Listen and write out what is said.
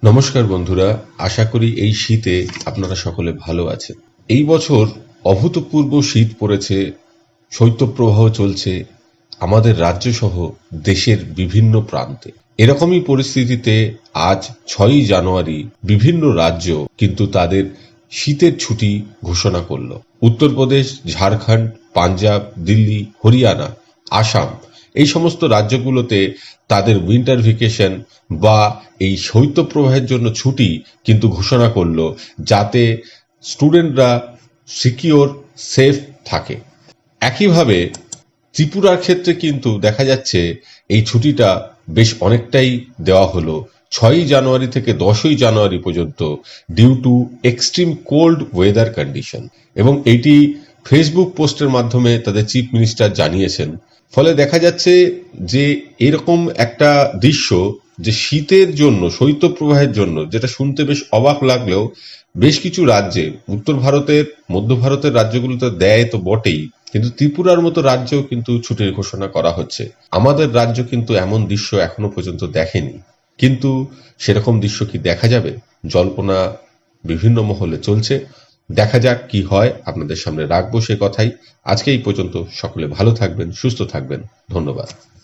নমস্কার বন্ধুরা, আশা করি এই শীতে আপনারা সকলে ভালো আছেন। এই বছর অভূতপূর্ব শীত পড়েছে, শৈত্যপ্রবাহ চলছে আমাদের রাজ্য সহ দেশের বিভিন্ন প্রান্তে। এরকমই পরিস্থিতিতে আজ 6ই জানুয়ারি বিভিন্ন রাজ্য কিন্তু তাদের শীতের ছুটি ঘোষণা করল। উত্তরপ্রদেশ, ঝাড়খণ্ড, পাঞ্জাব, দিল্লি, হরিয়ানা, আসাম এই সমস্ত রাজ্যগুলোতে তাদের উইন্টার ভ্যাকেশন বা এই শৈত্যপ্রবাহের জন্য ছুটি কিন্তু ঘোষণা করলো, যাতে স্টুডেন্টরা সিকিওর সেফ থাকে। একইভাবে ত্রিপুরার ক্ষেত্রে কিন্তু দেখা যাচ্ছে এই ছুটিটা বেশ অনেকটাই দেওয়া হলো 6ই জানুয়ারি থেকে 10ই জানুয়ারি পর্যন্ত, due to extreme cold weather condition. এবং এইটি ফেসবুক পোস্টের মাধ্যমে তাদের চিফ মিনিস্টার জানিয়েছেন। ফলে দেখা যাচ্ছে যে এরকম একটা দৃশ্য, যে শীতের জন্য, শৈত্যপ্রবাহের জন্য, যেটা শুনতে বেশ অবাক লাগলেও বেশ কিছু রাজ্যে, উত্তর ভারতের, মধ্য ভারতের রাজ্যগুলোতে দেয় তো বটেই, কিন্তু ত্রিপুরার মতো রাজ্যেও কিন্তু ছুটির ঘোষণা করা হচ্ছে। আমাদের রাজ্য কিন্তু এমন দৃশ্য এখনো পর্যন্ত দেখেনি। কিন্তু সেরকম দৃশ্য কি দেখা যাবে? জল্পনা বিভিন্ন মহলে চলছে। দেখা যাক কি হয়, আপনাদের সামনে রাখবো সে কথাই। আজকে এই পর্যন্ত। সকলে ভালো থাকবেন, সুস্থ থাকবেন। ধন্যবাদ।